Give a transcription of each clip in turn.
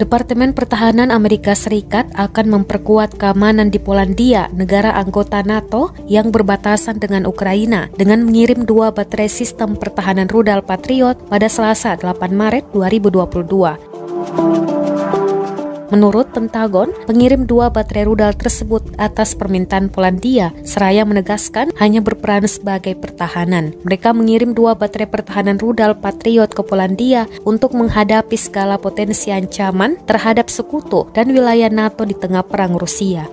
Departemen Pertahanan Amerika Serikat akan memperkuat keamanan di Polandia, negara anggota NATO yang berbatasan dengan Ukraina, dengan mengirim 2 baterai sistem pertahanan rudal Patriot pada Selasa 8 Maret 2022. Menurut Pentagon, pengirim 2 baterai rudal tersebut atas permintaan Polandia, seraya menegaskan hanya berperan sebagai pertahanan. Mereka mengirim 2 baterai pertahanan rudal Patriot ke Polandia untuk menghadapi segala potensi ancaman terhadap sekutu dan wilayah NATO di tengah perang Rusia.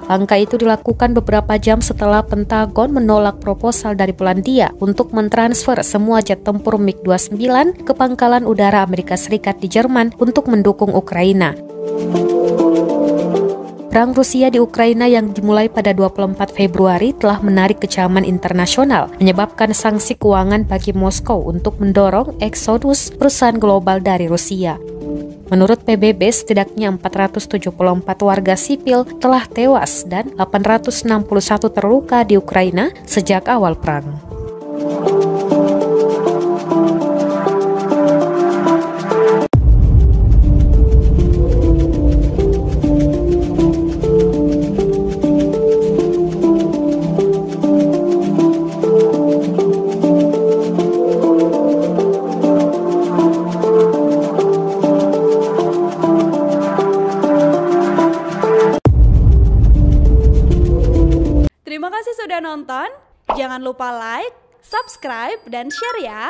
Langkah itu dilakukan beberapa jam setelah Pentagon menolak proposal dari Polandia untuk mentransfer semua jet tempur MiG-29 ke Pangkalan Udara Amerika Serikat di Jerman untuk mendukung Ukraina. Perang Rusia di Ukraina yang dimulai pada 24 Februari telah menarik kecaman internasional, menyebabkan sanksi keuangan bagi Moskow untuk mendorong eksodus perusahaan global dari Rusia. Menurut PBB, setidaknya 474 warga sipil telah tewas dan 861 terluka di Ukraina sejak awal perang. Terima kasih sudah nonton, jangan lupa like, subscribe, dan share ya!